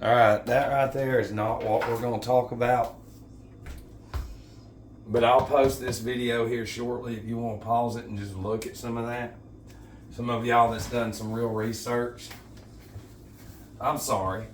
All right, that right there is not what we're going to talk about. But I'll post this video here shortly if you want to pause it and just look at some of that. Some of y'all that's done some real research. I'm sorry.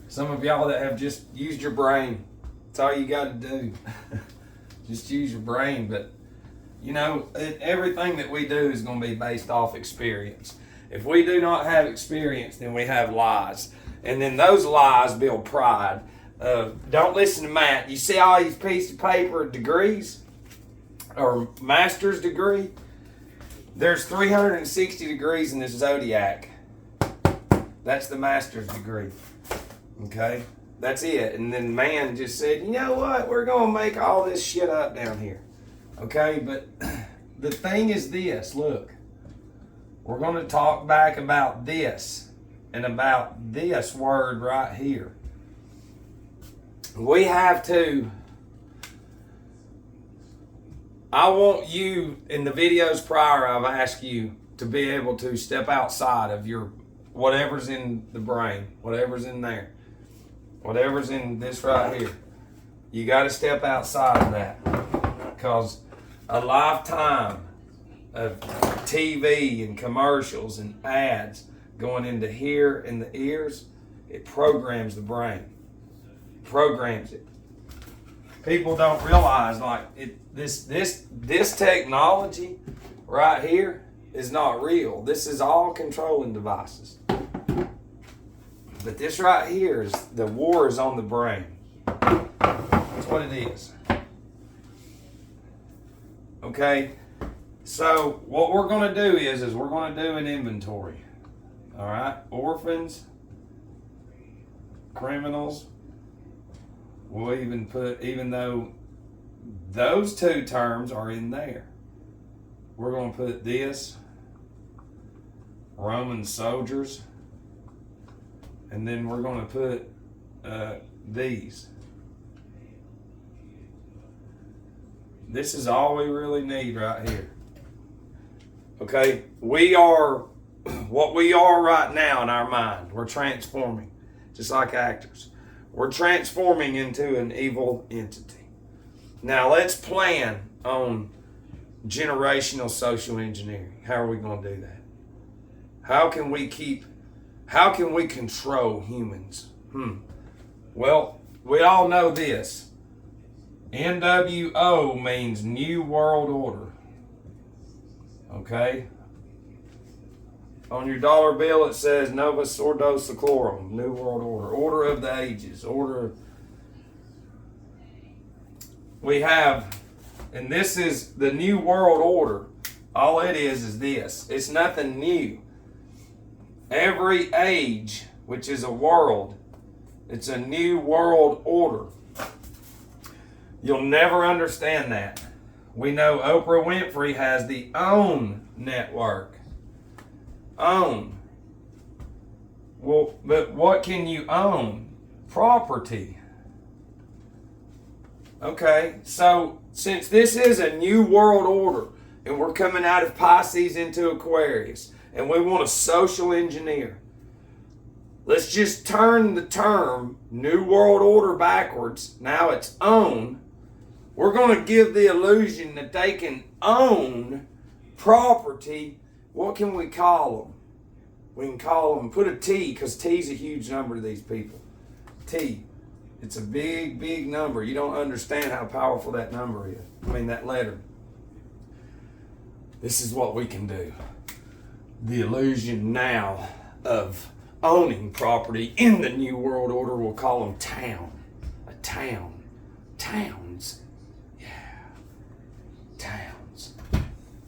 Some of y'all that have just used your brain. That's all you got to do. Just use your brain. But, you know, everything that we do is going to be based off experience. If we do not have experience, then we have lies. And then those lies build pride. Don't listen to Matt. You see all these pieces of paper, degrees, or master's degree? There's 360 degrees in this zodiac. That's the master's degree. Okay? That's it. And then man just said, you know what? We're going to make all this shit up down here. Okay? But the thing is this. Look. We're going to talk back about this and about this word right here. We have to, I want you, in the videos prior, I've asked you to be able to step outside of your, whatever's in the brain, whatever's in there, whatever's in this right here. You got to step outside of that, because a lifetime of TV and commercials and ads going into here in the ears, it programs the brain. Programs it. People don't realize this technology right here is not real. This is all controlling devices. But this right here is the war is on the brain. That's what it is. Okay? So what we're going to do is we're going to do an inventory. All right? Orphans, criminals. We'll even put, even though those two terms are in there, we're going to put this, Roman soldiers, and then we're going to put these. This is all we really need right here. Okay? We are, what we are right now in our mind, we're transforming, just like actors. We're transforming into an evil entity. Now let's plan on generational social engineering. How are we going to do that? How can we control humans? Well, we all know this. NWO means New World Order. Okay? On your dollar bill, it says Novus Ordo Seclorum, New World Order, Order of the Ages, We have, and this is the New World Order. All it is this. It's nothing new. Every age, which is a world, it's a New World Order. You'll never understand that. We know Oprah Winfrey has the OWN network. Own. Well, but what can you own? Property. Okay, so since this is a new world order and we're coming out of Pisces into Aquarius and we want to social engineer, let's just turn the term new world order backwards. Now it's own. We're going to give the illusion that they can own property. What can we call them? We can call them, put a T, because T is a huge number to these people. T. It's a big, big number. You don't understand how powerful that number is. That letter. This is what we can do. The illusion now of owning property in the New World Order, we'll call them town. A town. Towns. Yeah. Towns.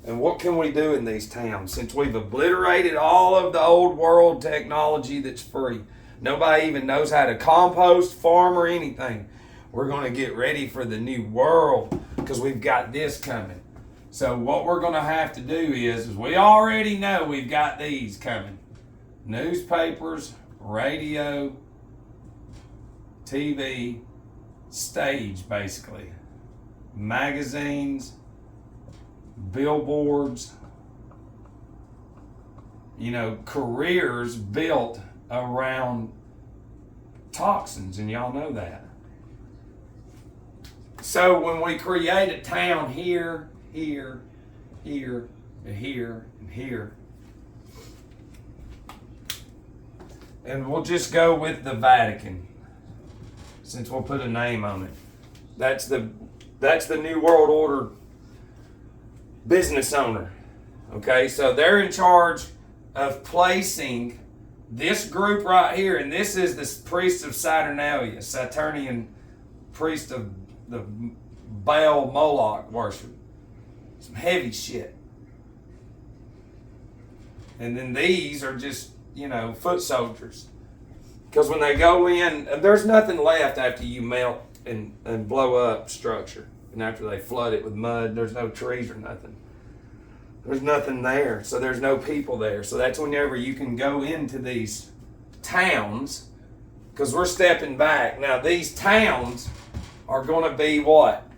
And what can we do in these towns? Since we've obliterated all of the old world technology that's free. Nobody even knows how to compost, farm, or anything. We're going to get ready for the new world because we've got this coming. So what we're going to have to do is we already know we've got these coming. Newspapers, radio, TV, stage basically. Magazines, billboards, careers built around toxins, and y'all know that. So when we create a town here, here, here, and here, and here, and we'll just go with the Vatican, since we'll put a name on it. That's the New World Order business owner. Okay, so they're in charge of placing this group right here, and this is the priest of Saturnalia, Saturnian priest of the Baal Moloch worship. Some heavy shit. And then these are just, foot soldiers. Because when they go in, there's nothing left after you melt and blow up structure. And after they flood it with mud, there's no trees or nothing. There's nothing there. So there's no people there. So that's whenever you can go into these towns, because we're stepping back. Now these towns are going to be what?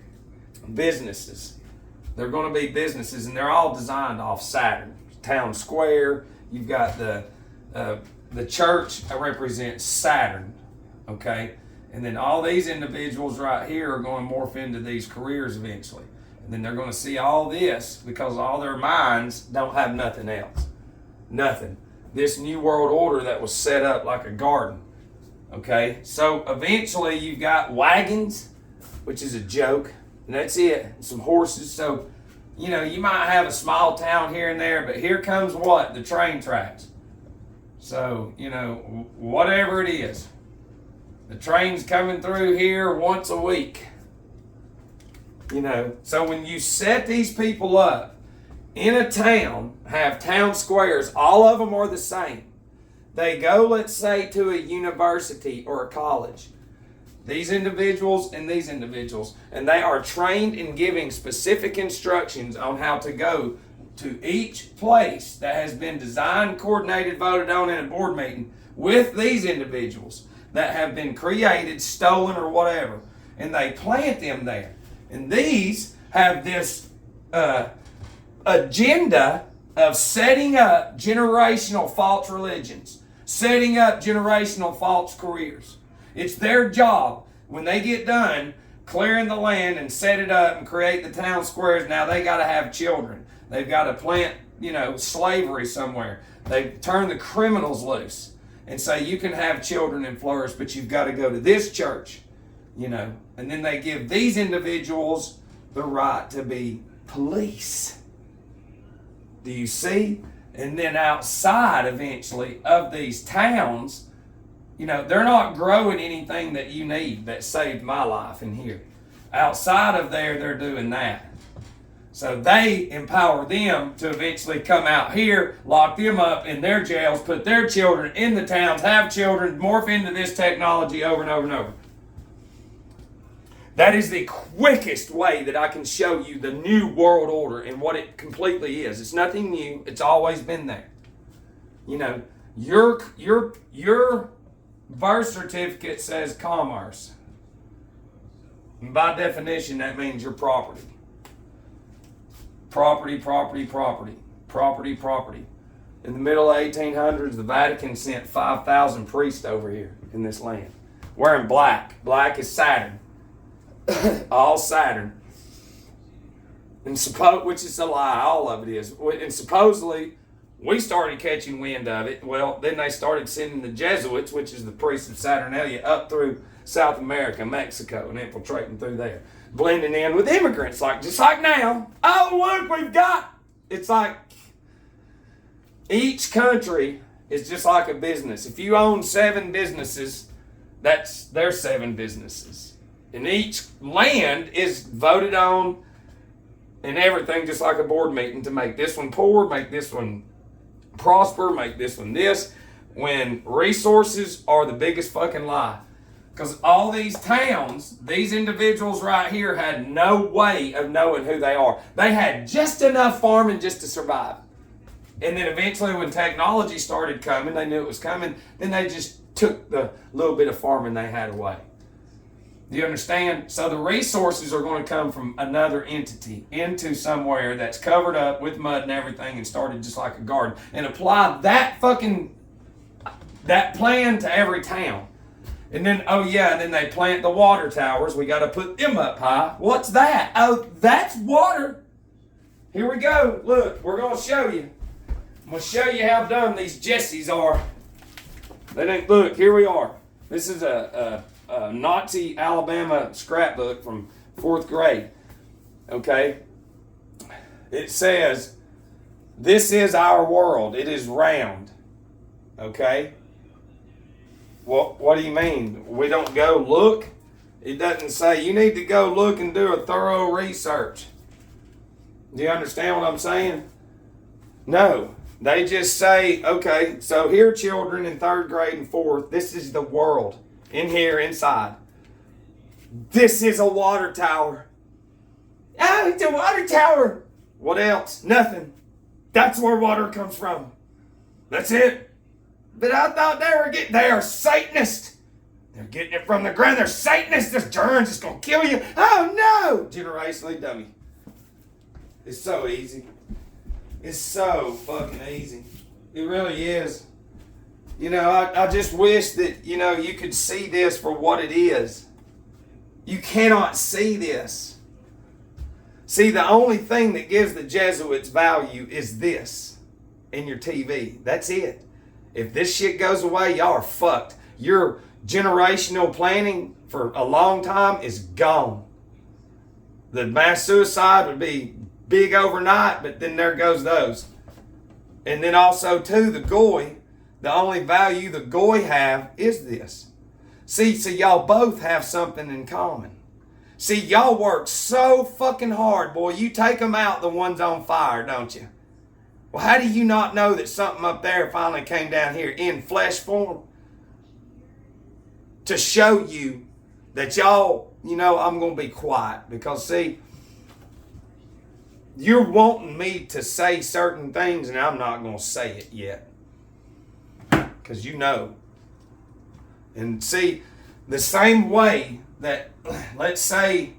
Businesses. They're going to be businesses, and they're all designed off Saturn. Town square. You've got the church represents Saturn. Okay? And then all these individuals right here are going to morph into these careers eventually. And then they're going to see all this because all their minds don't have nothing else. Nothing. This New World Order that was set up like a garden. Okay? So eventually you've got wagons, which is a joke. And that's it. Some horses. So, you might have a small town here and there, but here comes what? The train tracks. So, whatever it is. The train's coming through here once a week. So when you set these people up in a town, have town squares, all of them are the same. They go, let's say, to a university or a college. These individuals and these individuals, and they are trained in giving specific instructions on how to go to each place that has been designed, coordinated, voted on in a board meeting with these individuals that have been created, stolen, or whatever, and they plant them there. And these have this agenda of setting up generational false religions, setting up generational false careers. It's their job when they get done clearing the land and set it up and create the town squares. Now they got to have children. They've got to plant, slavery somewhere. They turn the criminals loose and say you can have children and flourish, but you've got to go to this church, And then they give these individuals the right to be police. Do you see? And then outside, eventually, of these towns, they're not growing anything that you need that saved my life in here. Outside of there, they're doing that. So they empower them to eventually come out here, lock them up in their jails, put their children in the towns, have children, morph into this technology over and over and over. That is the quickest way that I can show you the New World Order and what it completely is. It's nothing new. It's always been there. Your birth certificate says commerce. And by definition, that means your property. Property, property, property. Property, property. In the middle of 1800s, the Vatican sent 5,000 priests over here in this land. Wearing black. Black is Saturn. All Saturn. And which is a lie, all of it is. And supposedly, we started catching wind of it. Well, then they started sending the Jesuits, which is the priests of Saturnalia, up through South America, Mexico, and infiltrating through there. Blending in with immigrants, just like now. Oh, look, we've got... It's like each country is just like a business. If you own 7 businesses, that's their 7 businesses. And each land is voted on and everything just like a board meeting to make this one poor, make this one prosper, make this one this, when resources are the biggest fucking lie. Because all these towns, these individuals right here had no way of knowing who they are. They had just enough farming just to survive. And then eventually when technology started coming, they knew it was coming, then they just took the little bit of farming they had away. Do you understand? So the resources are going to come from another entity into somewhere that's covered up with mud and everything and started just like a garden. And apply that plan to every town. And then, oh yeah, and then they plant the water towers. We got to put them up high. What's that? Oh, that's water. Here we go. Look, we're going to show you. I'm going to show you how dumb these Jessies are. They didn't, look, here we are. This is a Nazi Alabama scrapbook from 4th grade. Okay? It says, this is our world. It is round. Okay? What do you mean? We don't go look? It doesn't say you need to go look and do a thorough research. Do you understand what I'm saying? No. They just say, okay, so here children in 3rd grade and 4th, this is the world in here inside. This is a water tower. Oh, it's a water tower. What else? Nothing. That's where water comes from. That's it. But I thought they are Satanists. They're getting it from the ground. They're Satanists. This germ's just going to kill you. Oh, no. Generationally dummy. It's so easy. It's so fucking easy. It really is. You know, I just wish that, you know, you could see this for what it is. You cannot see this. See, the only thing that gives the Jesuits value is this in your TV. That's it. If this shit goes away, y'all are fucked. Your generational planning for a long time is gone. The mass suicide would be big overnight, but then there goes those. And then also, too, the goy, the only value the goy have is this. See, so y'all both have something in common. See, y'all work so fucking hard, boy. You take them out, the one's on fire, don't you? Well, how do you not know that something up there finally came down here in flesh form? To show you that y'all, you know, I'm going to be quiet. Because, see, you're wanting me to say certain things and I'm not going to say it yet. Because you know. And see, the same way that, let's say,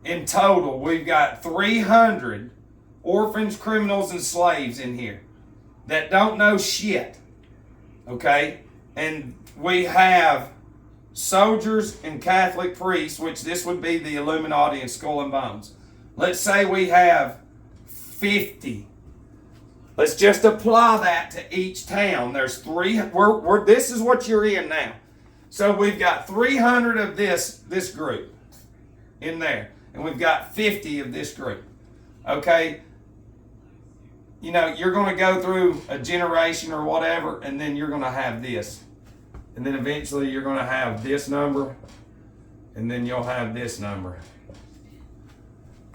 in total, we've got 300 orphans, criminals, and slaves in here that don't know shit. Okay? And we have soldiers and Catholic priests, which this would be the Illuminati and Skull and Bones. Let's say we have 50. Let's just apply that to each town. There's three. This is what you're in now. So we've got 300 of this group in there, and we've got 50 of this group. Okay. You know, you're going to go through a generation or whatever, and then you're going to have this. And then eventually you're going to have this number, and then you'll have this number.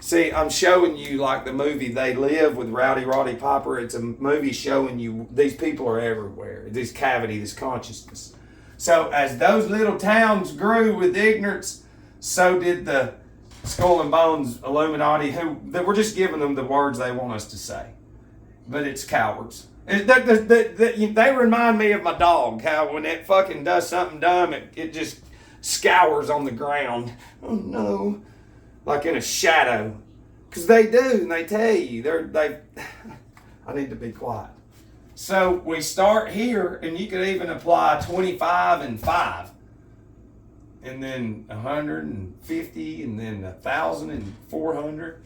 See, I'm showing you like the movie They Live with Rowdy Roddy Piper. It's a movie showing you these people are everywhere. This cavity, this consciousness. So as those little towns grew with ignorance, so did the Skull and Bones Illuminati, we're just giving them the words they want us to say. But it's cowards. They remind me of my dog, how when it fucking does something dumb, it just scours on the ground. Oh no. Like in a shadow. Because they do, and they tell you. I need to be quiet. So we start here, and you could even apply 25 and 5. And then 150, and then 1,000 and 400.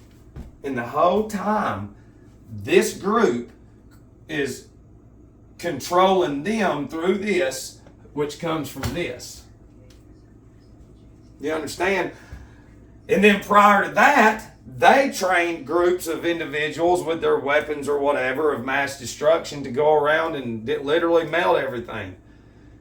And the whole time, this group is controlling them through this, which comes from this. You understand? And then prior to that, they trained groups of individuals with their weapons or whatever of mass destruction to go around and literally melt everything.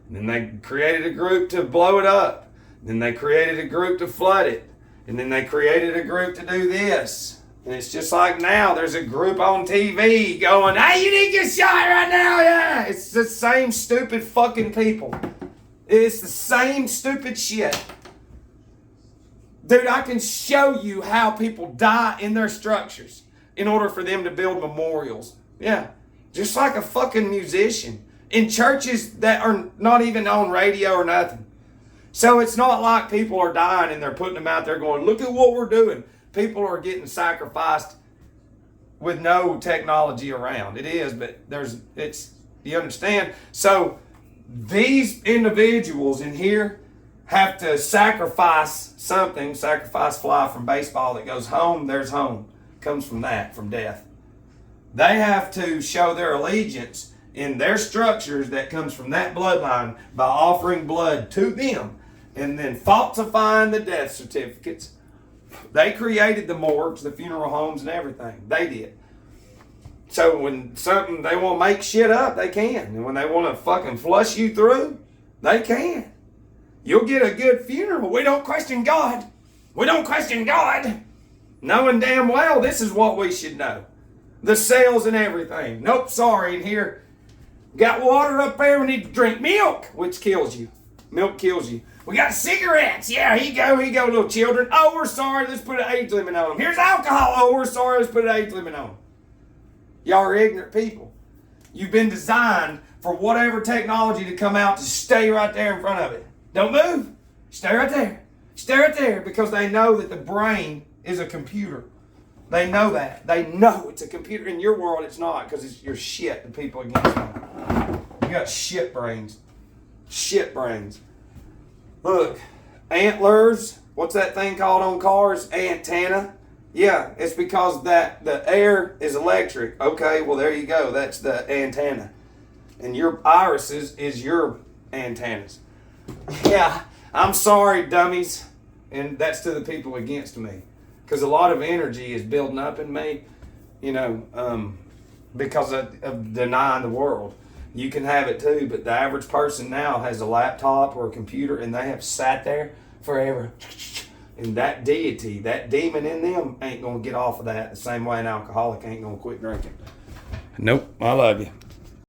And then they created a group to blow it up. Then they created a group to flood it. And then they created a group to do this. And it's just like now, there's a group on TV going, hey, you need to get shot right now, yeah. It's the same stupid fucking people. It's the same stupid shit. Dude, I can show you how people die in their structures in order for them to build memorials. Yeah, just like a fucking musician. In churches that are not even on radio or nothing. So it's not like people are dying and they're putting them out there going, look at what we're doing. People are getting sacrificed with no technology around. It is, but you understand? So these individuals in here, have to sacrifice something, sacrifice fly from baseball that goes home, there's home. Comes from that, from death. They have to show their allegiance in their structures that comes from that bloodline by offering blood to them and then falsifying the death certificates. They created the morgues, the funeral homes, and everything. They did. So when something they want to make shit up, they can. And when they want to fucking flush you through, they can. You'll get a good funeral. We don't question God. We don't question God. Knowing damn well this is what we should know. The cells and everything. Nope, sorry, in here. Got water up there, we need to drink milk, which kills you. Milk kills you. We got cigarettes. Yeah, here you go, little children. Oh, we're sorry, let's put an age limit on them. Here's alcohol. Oh, we're sorry, let's put an age limit on them. Y'all are ignorant people. You've been designed for whatever technology to come out to stay right there in front of it. Don't move. Stay right there. Stay right there, because they know that the brain is a computer. They know that. They know it's a computer. In your world, it's not, because it's your shit, the people against them. You got shit brains. Shit brains. Look, antlers. What's that thing called on cars? Antenna. Yeah, it's because that the air is electric. Okay, well, there you go. That's the antenna. And your irises is your antennas. Yeah, I'm sorry, dummies. And that's to the people against me. Because a lot of energy is building up in me, because of denying the world. You can have it too, but the average person now has a laptop or a computer, and they have sat there forever. And that deity, that demon in them ain't going to get off of that the same way an alcoholic ain't going to quit drinking. Nope, I love you.